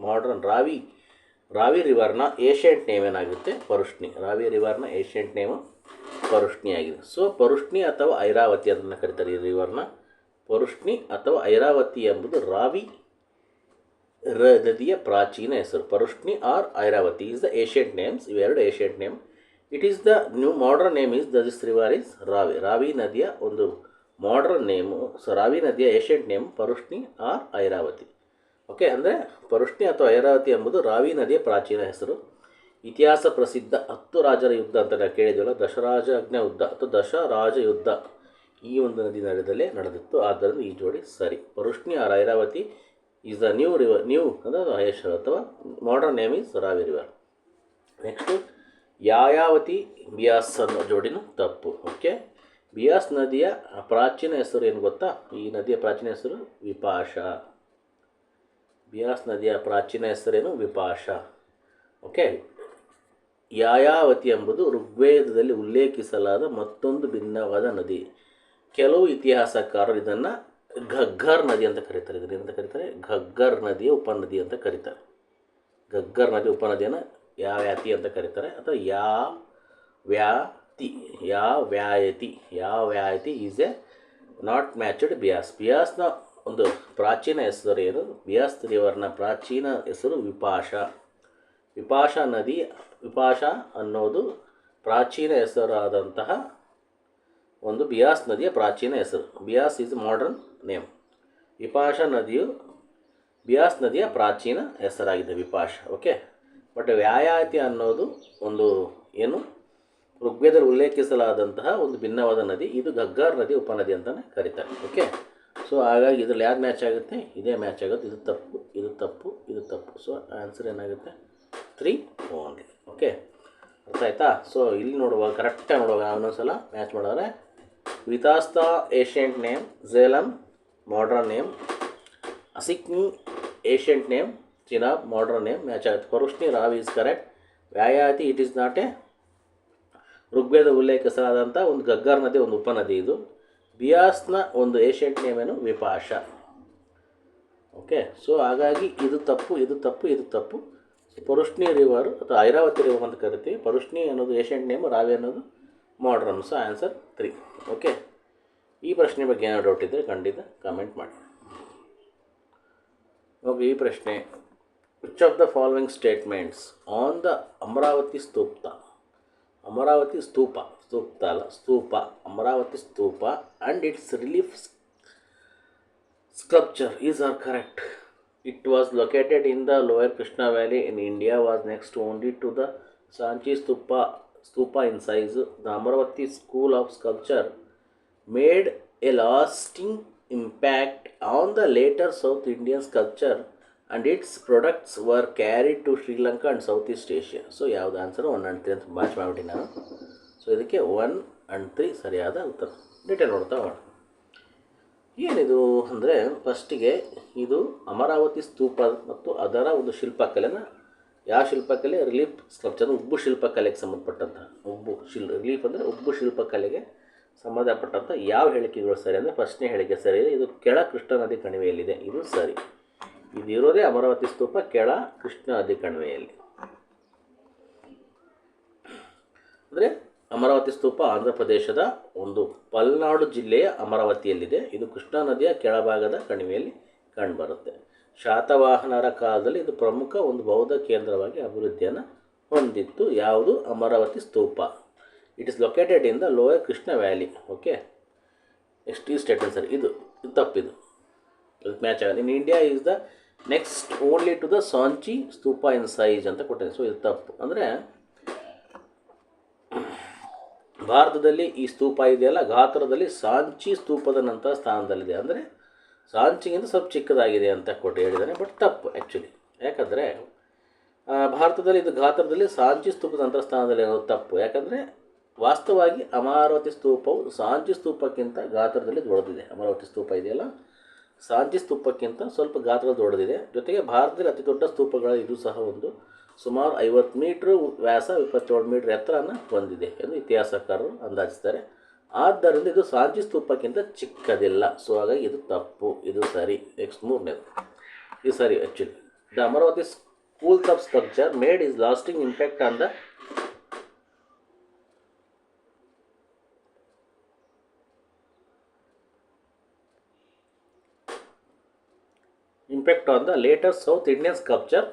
ಮಾಡರ್ನ್ ರಾವಿ ರಿವರ್ನ ಏಷ್ಯಂಟ್ ನೇಮ್ ಏನಾಗುತ್ತೆ, ಪರುಷ್ಣಿ. ರಾವಿ ರಿವರ್ನ ಏಷ್ಯಂಟ್ ನೇಮು ಪರುಷ್ಣಿ ಆಗಿದೆ. ಸೊ ಪರುಷ್ಣಿ ಅಥವಾ ಐರಾವತಿ ಅದನ್ನು ಕರೀತಾರೆ. ಈ ರಿವರ್ನ ಪರುಷ್ಣಿ ಅಥವಾ ಐರಾವತಿ ಎಂಬುದು ರಾವಿ ನದಿಯ ಪ್ರಾಚೀನ ಹೆಸರು. Parushni or Iravati is the ancient names. ಇವೆರಡು ancient name. It is the new modern name is this river is Ravi. Ravi ನದಿಯ ಒಂದು ಮಾಡರ್ನ್ ನೇಮು, ಸೊ ರಾವಿ ನದಿಯ ancient name Parushni or Iravati. Okay, ಅಂದರೆ ಪರುಷ್ಣಿ ಅಥವಾ ಐರಾವತಿ ಎಂಬುದು ರಾವಿ ನದಿಯ ಪ್ರಾಚೀನ ಹೆಸರು. ಇತಿಹಾಸ ಪ್ರಸಿದ್ಧ 10 ರಾಜರ ಯುದ್ಧ ಅಂತ ನಾವು ಕೇಳಿದ್ವಲ್ಲ, ದಶರಾಜಜ್ಞ ಯುದ್ಧ ಅಥವಾ ದಶರಾಜ ಯುದ್ಧ ಈ ಒಂದು ನದಿ ನಡೆದಿತ್ತು. ಆದ್ದರಿಂದ ಈ ಜೋಡಿ ಸರಿ. Parushni or Iravati is the new river, new ಅಂದರೆ ಹೆಸರು ಅಥವಾ modern name is Ravi river. Next ಯಾಯಾವತಿ ಬಿಯಾಸ್ ಅನ್ನೋ ಜೋಡಿನೂ ತಪ್ಪು. ಓಕೆ, ಬಿಯಾಸ್ ನದಿಯ ಪ್ರಾಚೀನ ಹೆಸರು ಏನು ಗೊತ್ತಾ? ಈ ನದಿಯ ಪ್ರಾಚೀನ ಹೆಸರು ವಿಪಾಶ. ಬಿಯಾಸ್ ನದಿಯ ಪ್ರಾಚೀನ ಹೆಸರೇನು? ವಿಪಾಶ. ಓಕೆ, ಯಾಯಾವತಿ ಎಂಬುದು ಋಗ್ವೇದದಲ್ಲಿ ಉಲ್ಲೇಖಿಸಲಾದ ಮತ್ತೊಂದು ಭಿನ್ನವಾದ ನದಿ. ಕೆಲವು ಇತಿಹಾಸಕಾರರು ಇದನ್ನು ಘಗ್ಗರ್ ನದಿ ಅಂತ ಕರೀತಾರೆ. ಇದರಿಂದ ಕರೀತಾರೆ ಘಗ್ಗರ್ ನದಿಯ ಉಪನದಿ ಅಂತ ಕರೀತಾರೆ. ಘಗ್ಗರ್ ನದಿ ಉಪನದಿಯನ್ನು ಯಾವ್ಯಾತಿ ಅಂತ ಕರೀತಾರೆ, ಅಥವಾ ಯಾವ್ಯಾಯತಿ is a not matched Beas. ಬಿಯಾಸ್ನ ಒಂದು ಪ್ರಾಚೀನ ಹೆಸರು ಏನು? ಬಿಯಾಸ್ ರಿವರ್ನ ಪ್ರಾಚೀನ ಹೆಸರು ವಿಪಾಶ. ವಿಪಾಶ ಅನ್ನೋದು ಪ್ರಾಚೀನ ಹೆಸರಾದಂತಹ ಒಂದು ಬಿಯಾಸ್ ನದಿಯ ಪ್ರಾಚೀನ ಹೆಸರು. Beas is modern name. Vipasha ನದಿಯು ಬಿಯಾಸ್ ನದಿಯ ಪ್ರಾಚೀನ ಹೆಸರಾಗಿದೆ ವಿಪಾಶ. ಓಕೆ, ಬಟ್ ವ್ಯಾಯಾತಿ ಅನ್ನೋದು ಒಂದು ಏನು ಋಗ್ವೇದದಲ್ಲಿ ಉಲ್ಲೇಖಿಸಲಾದಂತಹ ಒಂದು ಭಿನ್ನವಾದ ನದಿ. ಇದು ಘಗ್ಗರ್ ನದಿ ಉಪನದಿ ಅಂತಲೇ ಕರೀತಾರೆ. ಓಕೆ, ಸೊ ಹಾಗಾಗಿ ಇದರಲ್ಲಿ ಯಾವ್ದು ಮ್ಯಾಚ್ ಆಗುತ್ತೆ? ಇದೇ ಮ್ಯಾಚ್ ಆಗುತ್ತೆ. ಇದು ತಪ್ಪು, ಇದು ತಪ್ಪು, ಇದು ತಪ್ಪು. ಸೊ ಆನ್ಸರ್ ಏನಾಗುತ್ತೆ? 3 ಓನ್ಲಿ. ಓಕೆ, ಅರ್ಥ ಆಯ್ತಾ? ಸೊ ಇಲ್ಲಿ ನೋಡುವಾಗ ಕರೆಕ್ಟಾಗಿ ನೋಡುವಾಗ ಒಂದೊಂದ್ಸಲ ಮ್ಯಾಚ್ ಮಾಡಿದ್ರೆ Vitasta ancient name, Jhelum modern name, Asikni ancient name, Chenab modern name match ಆಗುತ್ತೆ. Parushni Ravi is correct. ವ್ಯಾಯಾತಿ it is not a Rigveda ಉಲ್ಲೇಖಿಸಲಾದಂಥ ಒಂದು ಘಗ್ಗರ್ ನದಿ ಒಂದು ಉಪನದಿ. ಇದು ಬಿಯಾಸ್ನ ಒಂದು ಏಷ್ಯಂಟ್ ನೇಮ್ ಏನು? ವಿಪಾಶ. ಓಕೆ, ಸೊ ಹಾಗಾಗಿ ಇದು ತಪ್ಪು, ಇದು ತಪ್ಪು, ಇದು ತಪ್ಪು. ಪರುಷ್ಣಿ ರಿವರ್ ಅಥವಾ ಐರಾವತಿ ರಿವರ್ ಅಂತ ಕರಿತೀವಿ. ಪರುಷ್ಣಿ ಅನ್ನೋದು ಏಷ್ಯಂಟ್ ನೇಮ್, ರಾವಿ ಅನ್ನೋದು ಮಾಡರ್ನ್. So answer 3. ಓಕೆ, ಈ ಪ್ರಶ್ನೆ ಬಗ್ಗೆ ಏನೋ ಡೌಟ್ ಇದ್ದರೆ ಖಂಡಿತ ಕಮೆಂಟ್ ಮಾಡಿ. ಓಕೆ, ಈ ಪ್ರಶ್ನೆ, which of the following statements on the Amaravati stupa Amaravati stupa and its relief sculpture are correct? It was located in the lower Krishna Valley in India, was next only to the Sanchi stupa in size. The Amaravati school of sculpture made a lasting impact on the later South Indian sculpture and its products were carried to Sri Lanka and Southeast Asia. So ಯಾವುದು answer? 1 and 3 ಅಂತ match ಮಾಡಿಬಿಟ್ಟು ನಾನು. So ಇದಕ್ಕೆ 1 and 3 ಸರಿಯಾದ ಉತ್ತರ. Detail ನೋಡ್ತಾ ಹೋಗೋಣ. ಏನಿದು ಅಂದರೆ, ಫಸ್ಟಿಗೆ ಇದು ಅಮರಾವತಿ ಸ್ತೂಪ ಮತ್ತು ಅದರ ಒಂದು ಶಿಲ್ಪಕಲೆನ, ಯಾವ ಶಿಲ್ಪಕಲೆ? ರಿಲೀಫ್ ಸ್ಕಲ್ಪ್ಚರ್, ಉಬ್ಬು ಶಿಲ್ಪಕಲೆಗೆ ಸಂಬಂಧಪಟ್ಟಂಥ. ರಿಲೀಫ್ ಅಂದರೆ ಉಬ್ಬು ಶಿಲ್ಪಕಲೆಗೆ ಸಂಬಂಧಪಟ್ಟಂಥ ಯಾವ ಹೇಳಿಕೆಗಳು ಸರಿ ಅಂದರೆ, ಫಸ್ಟ್ನೇ ಹೇಳಿಕೆ ಸರಿ ಇದೆ. ಇದು ಕೆಳ ಕೃಷ್ಣಾ ನದಿ ಕಣಿವೆಯಲ್ಲಿದೆ, ಇದು ಸರಿ. ಇದಿರೋದೇ ಅಮರಾವತಿ ಸ್ತೂಪ ಕೆಳ ಕೃಷ್ಣಾ ನದಿ ಕಣಿವೆಯಲ್ಲಿ. ಅಂದರೆ ಅಮರಾವತಿ ಸ್ತೂಪ ಆಂಧ್ರ ಪ್ರದೇಶದ ಒಂದು ಪಲ್ನಾಡು ಜಿಲ್ಲೆಯ ಅಮರಾವತಿಯಲ್ಲಿದೆ. ಇದು ಕೃಷ್ಣಾ ನದಿಯ ಕೆಳಭಾಗದ ಕಣಿವೆಯಲ್ಲಿ ಕಂಡುಬರುತ್ತೆ. ಶಾತವಾಹನರ ಕಾಲದಲ್ಲಿ ಇದು ಪ್ರಮುಖ ಒಂದು ಬೌದ್ಧ ಕೇಂದ್ರವಾಗಿ ಅಭಿವೃದ್ಧಿಯನ್ನು ಹೊಂದಿತ್ತು. ಯಾವುದು? Amaravati stupa. It is located in the lower Krishna valley. Okay, next ಈ ಸ್ಟೇಟ್ಮೆಂಟ್ ಸರಿ. ಇದು ತಪ್ಪಿದು, ಇದಕ್ಕೆ ಮ್ಯಾಚ್ ಆಗುತ್ತೆ. In India is the next only to the Sanchi stupa in size ಅಂತ ಕೊಟ್ಟಿದೆ. ಸೊ ಇದು ತಪ್ಪು. ಅಂದರೆ ಭಾರತದಲ್ಲಿ ಈ ಸ್ತೂಪ ಇದೆಯಲ್ಲ ಗಾತ್ರದಲ್ಲಿ ಸಾಂಚಿ ಸ್ತೂಪದ ನಂತರ ಸ್ಥಾನದಲ್ಲಿದೆ. ಅಂದರೆ ಸಾಂಚಿಗಿಂತ ಸ್ವಲ್ಪ ಚಿಕ್ಕದಾಗಿದೆ ಅಂತ ಕೊಟ್ಟು ಹೇಳಿದ್ದಾನೆ, ಬಟ್ ತಪ್ಪು ಆ್ಯಕ್ಚುಲಿ. ಯಾಕಂದರೆ ಭಾರತದಲ್ಲಿ ಇದು ಗಾತ್ರದಲ್ಲಿ ಸಾಂಚಿ ಸ್ತೂಪದ ನಂತರ ಸ್ಥಾನದಲ್ಲಿ ಅನ್ನೋದು ತಪ್ಪು. ಯಾಕಂದರೆ ವಾಸ್ತವವಾಗಿ ಅಮರಾವತಿ ಸ್ತೂಪವು ಸಾಂಚಿ ಸ್ತೂಪಕ್ಕಿಂತ ಗಾತ್ರದಲ್ಲಿ ದೊಡ್ಡದಿದೆ. ಅಮರಾವತಿ ಸ್ತೂಪ ಇದೆಯಲ್ಲ ಸಾಂಚಿ ಸ್ತೂಪಕ್ಕಿಂತ ಸ್ವಲ್ಪ ಗಾತ್ರ ದೊಡ್ಡದಿದೆ. ಜೊತೆಗೆ ಭಾರತದಲ್ಲಿ ಅತಿ ದೊಡ್ಡ ಸ್ತೂಪಗಳ ಇದು ಸಹ ಒಂದು. ಸುಮಾರು 50 ಮೀಟ್ರ್ ವ್ಯಾಸ 27 ಮೀಟ್ರ್ ಎತ್ತರವನ್ನು ಹೊಂದಿದೆ ಎಂದು ಇತಿಹಾಸಕಾರರು ಅಂದಾಜಿಸ್ತಾರೆ. ಆದ್ದರಿಂದ ಇದು ಸಾಂಚಿ ಸ್ತೂಪಕ್ಕಿಂತ ಚಿಕ್ಕದಿಲ್ಲ. ಸೊ ಹಾಗಾಗಿ ಇದು ತಪ್ಪು, ಇದು ಸರಿ. ನೆಕ್ಸ್ಟ್ ಮೂರನೇದು, ಇದು ಸರಿ actually. The Amaravati schools of sculpture made is lasting impact on the later South Indian sculpture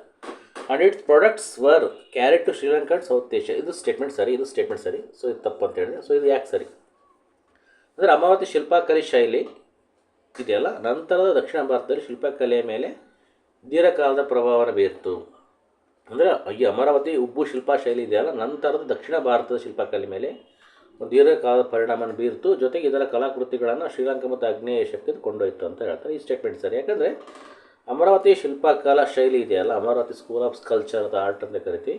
and its products were carried to Sri Lanka and South Asia. ಇದು ಸ್ಟೇಟ್ಮೆಂಟ್ ಸರಿ, ಇದು ಸ್ಟೇಟ್ಮೆಂಟ್ ಸರಿ. ಸೊ ಇದು ತಪ್ಪು ಅಂತ ಹೇಳಿದೆ. ಸೊ ಇದು ಯಾಕೆ ಸರಿ ಅಂದರೆ ಅಮರಾವತಿ ಶಿಲ್ಪಕಲೆ ಶೈಲಿ ಇದೆಯಲ್ಲ ನಂತರದ ದಕ್ಷಿಣ ಭಾರತದಲ್ಲಿ ಶಿಲ್ಪಕಲೆಯ ಮೇಲೆ ದೀರ್ಘಕಾಲದ ಪ್ರಭಾವವನ್ನು ಬೀರ್ತು. ಅಂದರೆ ಈ ಅಮರಾವತಿ ಉಬ್ಬು ಶಿಲ್ಪ ಶೈಲಿ ಇದೆಯಲ್ಲ ನಂತರದ ದಕ್ಷಿಣ ಭಾರತದ ಶಿಲ್ಪಕಲೆ ಮೇಲೆ ಒಂದು ದೀರ್ಘಕಾಲದ ಪರಿಣಾಮವನ್ನು ಬೀರ್ತು. ಜೊತೆಗೆ ಇದರ ಕಲಾಕೃತಿಗಳನ್ನು ಶ್ರೀಲಂಕಾ ಮತ್ತು ಆಗ್ನೇಯ ಏಷ್ಯಾಕ್ಕೆ ಕೊಂಡೊಯ್ತು ಅಂತ ಹೇಳ್ತಾರೆ. ಈ ಸ್ಟೇಟ್ಮೆಂಟ್ ಸರಿ. ಯಾಕಂದರೆ ಅಮರಾವತಿ ಶಿಲ್ಪಕಲಾ ಶೈಲಿ ಇದೆಯಲ್ಲ Amaravati school of sculpture of art ಅಂತ ಕರಿತೀವಿ.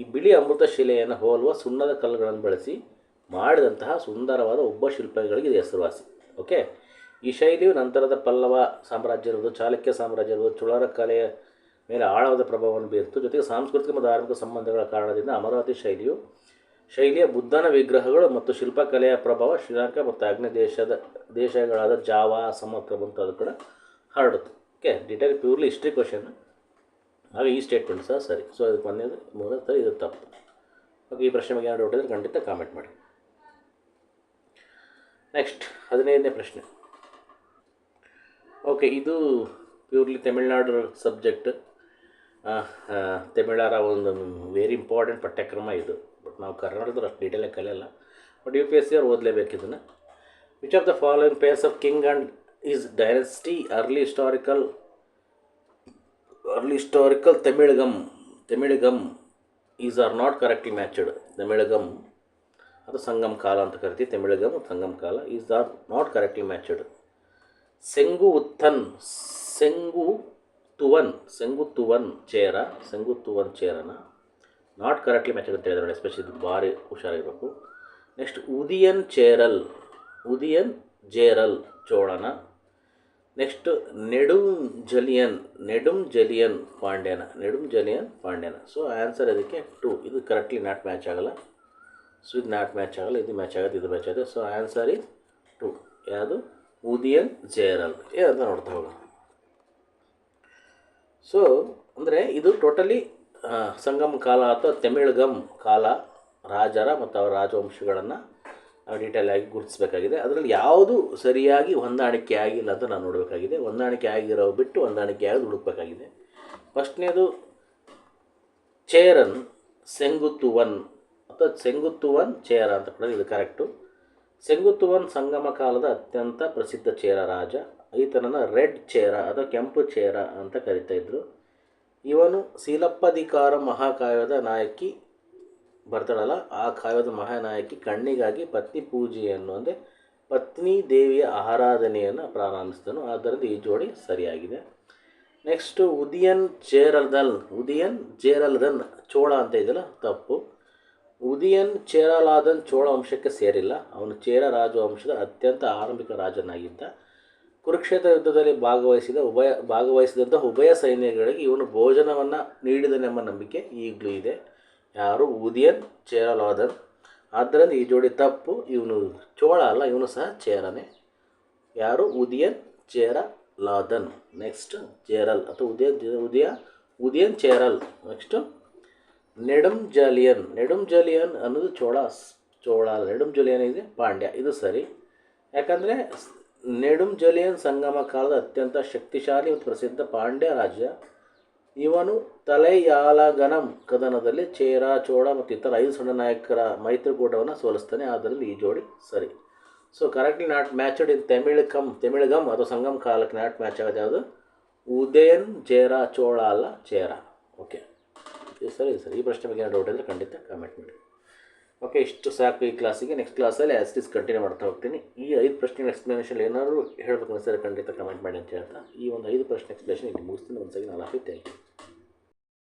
ಈ ಬಿಳಿ ಅಮೃತ ಶಿಲೆಯನ್ನು ಹೋಲುವ ಸುಣ್ಣದ ಕಲ್ಲುಗಳನ್ನು ಬಳಸಿ ಮಾಡಿದಂತಹ ಸುಂದರವಾದ ಒಬ್ಬ ಶಿಲ್ಪಗಳಿಗೆ ಇದು ಹೆಸರುವಾಸಿ. ಓಕೆ, ಈ ಶೈಲಿಯು ನಂತರದ ಪಲ್ಲವ ಸಾಮ್ರಾಜ್ಯ ಇರುವುದು, ಚಾಲುಕ್ಯ ಸಾಮ್ರಾಜ್ಯ ಇರುವುದು, ಚೋಳರ ಕಲೆಯ ಮೇಲೆ ಆಳವಾದ ಪ್ರಭಾವವನ್ನು ಬೀರ್ತು. ಜೊತೆಗೆ ಸಾಂಸ್ಕೃತಿಕ ಮತ್ತು ಧಾರ್ಮಿಕ ಸಂಬಂಧಗಳ ಕಾರಣದಿಂದ ಅಮರಾವತಿ ಶೈಲಿಯ ಬುದ್ಧನ ವಿಗ್ರಹಗಳು ಮತ್ತು ಶಿಲ್ಪಕಲೆಯ ಪ್ರಭಾವ ಶ್ರೀಲಂಕಾ ಮತ್ತು ಆಗ್ನೇಯ ದೇಶಗಳಾದ ಜಾವಾ ಸಮುದ್ರ ಮುಂತಾದ ಕೂಡ ಹರಡುತ್ತೆ. Okay, detail purely history question. ಹಾಗೆ ಈ ಸ್ಟೇಟ್ಮೆಂಟ್ ಸಹ ಸರಿ. ಸೊ ಅದಕ್ಕೆ ಒಂದೇದು ಮೂರನೇ ಸರಿ, ಇದು ತಪ್ಪು. ಓಕೆ, ಈ ಪ್ರಶ್ನೆ ಬಗ್ಗೆ ಏನಾದ್ರು ಡೌಟ್ ಇದ್ದರೆ ಖಂಡಿತ ಕಾಮೆಂಟ್ ಮಾಡಿ. ನೆಕ್ಸ್ಟ್ 15ನೇ ಪ್ರಶ್ನೆ. ಓಕೆ, ಇದು ಪ್ಯೂರ್ಲಿ ತಮಿಳ್ನಾಡು ಸಬ್ಜೆಕ್ಟ್. ತಮಿಳರ ಒಂದು ವೆರಿ ಇಂಪಾರ್ಟೆಂಟ್ ಪಠ್ಯಕ್ರಮ ಇದು. ಬಟ್ ನಾವು ಕರ್ನಾಟಕದ ಅಷ್ಟು ಡೀಟೇಲಾಗಿ ಕಲಿಯಲ್ಲ. ಬಟ್ UPSC ಅವ್ರು ಓದಲೇಬೇಕು ಇದನ್ನು. Which of the following pairs of king and is dynasty early historical Tamilagam is are not correctly matched. Tamilagam ಅದು ಸಂಗಮ್ ಕಾಲ ಅಂತ ಕರಿತೀವಿ. ತಮಿಳಗಮ್ ಸಂಗಮ್ ಕಾಲ is are not correctly matched. Senguttuvan ಚೇರನ ನಾಟ್ ಕರೆಕ್ಟ್ಲಿ ಮ್ಯಾಚ್ಡ್ ಅಂತ ಹೇಳಿದ್ರೆ ಎಸ್ಪೆಷಲಿ ಇದು ಭಾರಿ ಹುಷಾರಾಗಿರಬೇಕು. ನೆಕ್ಸ್ಟ್ ಉದಿಯನ್ ಜೇರಲ್ ಚೋಳನ. ನೆಕ್ಸ್ಟ್ ನೆಡುಮ್ ಜಲಿಯನ್ ಪಾಂಡ್ಯನ. ಸೊ ಆನ್ಸರ್ ಅದಕ್ಕೆ 2. ಇದು ಕರೆಕ್ಟ್ಲಿ ನಾಟ್ ಮ್ಯಾಚ್ ಆಗಲ್ಲ. ಸೊ ಇದು ನಾಟ್ ಮ್ಯಾಚ್ ಆಗಲ್ಲ, ಇದು ಮ್ಯಾಚ್ ಆಗುತ್ತೆ, ಇದು ಮ್ಯಾಚ್ ಆಗುತ್ತೆ. So answer is 2. ಯಾವುದು? ಉದಿಯನ್ ಜೇರಲ್ ಅಂತ ನೋಡ್ತಾ ಹೋಗೋಣ. ಸೊ ಅಂದರೆ ಇದು ಟೋಟಲಿ ಸಂಗಮ ಕಾಲ ಅಥವಾ ತಮಿಳಗಮ್ ಕಾಲ ರಾಜರ ಮತ್ತು ಅವರ ರಾಜವಂಶಗಳನ್ನು ಡೀಟೇಲಾಗಿ ಗುರುತಿಸಬೇಕಾಗಿದೆ. ಅದರಲ್ಲಿ ಯಾವುದು ಸರಿಯಾಗಿ ಹೊಂದಾಣಿಕೆ ಆಗಿಲ್ಲ ಅಂತ ನಾವು ನೋಡಬೇಕಾಗಿದೆ. ಹೊಂದಾಣಿಕೆ ಆಗಿರೋ ಬಿಟ್ಟು ಹೊಂದಾಣಿಕೆ ಆಗೋದು ಹುಡುಕಬೇಕಾಗಿದೆ. ಫಸ್ಟ್ನೇದು ಚೇರನ್ ಸೆಂಗುತುವನ್ ಅಥವಾ ಸೆಂಗುತುವನ್ ಚೇರ ಅಂತ ಕೂಡ ಇದು ಕರೆಕ್ಟು. ಸೆಂಗುತುವನ್ ಸಂಗಮ ಕಾಲದ ಅತ್ಯಂತ ಪ್ರಸಿದ್ಧ ಚೇರ ರಾಜ. ಈತನನ್ನು ರೆಡ್ ಚೇರ ಅಥವಾ ಕೆಂಪು ಚೇರ ಅಂತ ಕರಿತಾ ಇದ್ದರು. ಇವನು ಶೀಲಪ್ಪಧಿಕಾರ ಮಹಾಕಾವ್ಯದ ನಾಯಕಿ ಬರ್ತಾಳಲ್ಲ, ಆ ಕಾವ್ಯದ ಮಹಾನಾಯಕಿ ಕಣ್ಣಿಗಾಗಿ ಪತ್ನಿ ಪೂಜೆಯನ್ನು ಅಂದರೆ ಪತ್ನಿ ದೇವಿಯ ಆರಾಧನೆಯನ್ನು ಪ್ರಾರಂಭಿಸಿದನು. ಆದ್ದರಿಂದ ಈ ಜೋಡಿ ಸರಿಯಾಗಿದೆ. ನೆಕ್ಸ್ಟು ಉದಿಯನ್ ಜೇರಲ್ದನ್ ಚೋಳ ಅಂತ ಇದೆಯಲ್ಲ, ತಪ್ಪು. ಉದಿಯನ್ ಚೇರಲಾದನ್ ಚೋಳ ವಂಶಕ್ಕೆ ಸೇರಿಲ್ಲ. ಅವನು ಚೇರ ರಾಜವಂಶದ ಅತ್ಯಂತ ಆರಂಭಿಕ ರಾಜನಾಗಿದ್ದ. ಕುರುಕ್ಷೇತ್ರ ಯುದ್ಧದಲ್ಲಿ ಭಾಗವಹಿಸಿದಂಥ ಉಭಯ ಸೈನ್ಯಗಳಿಗೆ ಇವನು ಭೋಜನವನ್ನು ನೀಡಿದನೆಂಬ ನಂಬಿಕೆ ಈಗಲೂ ಇದೆ. ಯಾರು? ಉದಿಯನ್ ಚೇರಲಾದನ್. ಆದ್ದರಿಂದ ಈ ಜೋಡಿ ತಪ್ಪು. ಇವನು ಚೋಳ ಅಲ್ಲ, ಇವನು ಸಹ ಚೇರನೇ. ಯಾರು? ಉದಿಯನ್ ಚೇರಲಾದನ್. ನೆಕ್ಸ್ಟ್ ಜೇರಲ್ ಅಥವಾ ಉದಿಯನ್ ಚೇರಲ್. ನೆಕ್ಸ್ಟು ನೆಡುಮ್ ಜಲಿಯನ್ ಅನ್ನೋದು ಚೋಳ ನೆಡುಮ್ ಜಲಿಯನ್ ಇದೆ ಪಾಂಡ್ಯ. ಇದು ಸರಿ. ಯಾಕಂದರೆ ನೆಡುಮ್ ಜಲಿಯನ್ ಸಂಗಮ ಕಾಲದ ಅತ್ಯಂತ ಶಕ್ತಿಶಾಲಿ ಮತ್ತು ಪ್ರಸಿದ್ಧ ಪಾಂಡ್ಯ ರಾಜ್ಯ. ಇವನು ತಲೈಯಾಲಗನಂ ಕದನದಲ್ಲಿ ಚೇರ, ಚೋಳ ಮತ್ತು ಇತರ 5 ಸಣ್ಣ ನಾಯಕರ ಮೈತ್ರಿಕೂಟವನ್ನು ಸೋಲಿಸ್ತಾನೆ. ಆದ್ದರಿಂದ ಈ ಜೋಡಿ ಸರಿ. ಸೊ ಕರೆಕ್ಟ್ಲಿ ನಾಟ್ ಮ್ಯಾಚ್ಡ್ ಇನ್ ತಮಿಳಗಮ್ ಅಥವಾ ಸಂಗಮ್ ಕಾಲಕ್ಕೆ ನಾಟ್ ಮ್ಯಾಚ್ ಆಗೋದು ಯಾವುದು? ಉದಯನ್ ಜೇರ ಚೋಳ ಅಲ್ಲ ಚೇರ. ಓಕೆ, ಇದು ಸರಿ ಈ ಪ್ರಶ್ನೆ ಬಗ್ಗೆ ಏನು ಡೌಟ್ ಇದ್ದರೆ ಖಂಡಿತ ಕಮೆಂಟ್ ಮಾಡಿ. ಓಕೆ, ಇಷ್ಟು ಸಾಕು ಈ ಕ್ಲಾಸಿಗೆ. ನೆಕ್ಸ್ಟ್ ಕ್ಲಾಸಲ್ಲಿ ಆ್ಯಸ್ ಇಟ್ ಈಸ್ ಕಂಟಿನ್ಯೂ ಮಾಡ್ತಾ ಹೋಗ್ತೀನಿ. ಈ 5 ಪ್ರಶ್ನೆಗಳ ಎಕ್ಸ್ಪ್ಲನೇಷನ್ ಏನಾದರೂ ಹೇಳಬೇಕು ಅನಿಸಿದ್ರೆ ಖಂಡಿತ ಕಮೆಂಟ್ ಮಾಡಿ ಅಂತ ಹೇಳ್ತಾ ಈ ಒಂದು 5 ಪ್ರಶ್ನೆ ಎಕ್ಸ್ಪ್ಲನೇಷನ್ ಇಲ್ಲಿ ಮುಗಿಸ್ತೀನಿ. ಒಂದ್ಸರಿ ನಾನು ಥ್ಯಾಂಕ್ ಯು.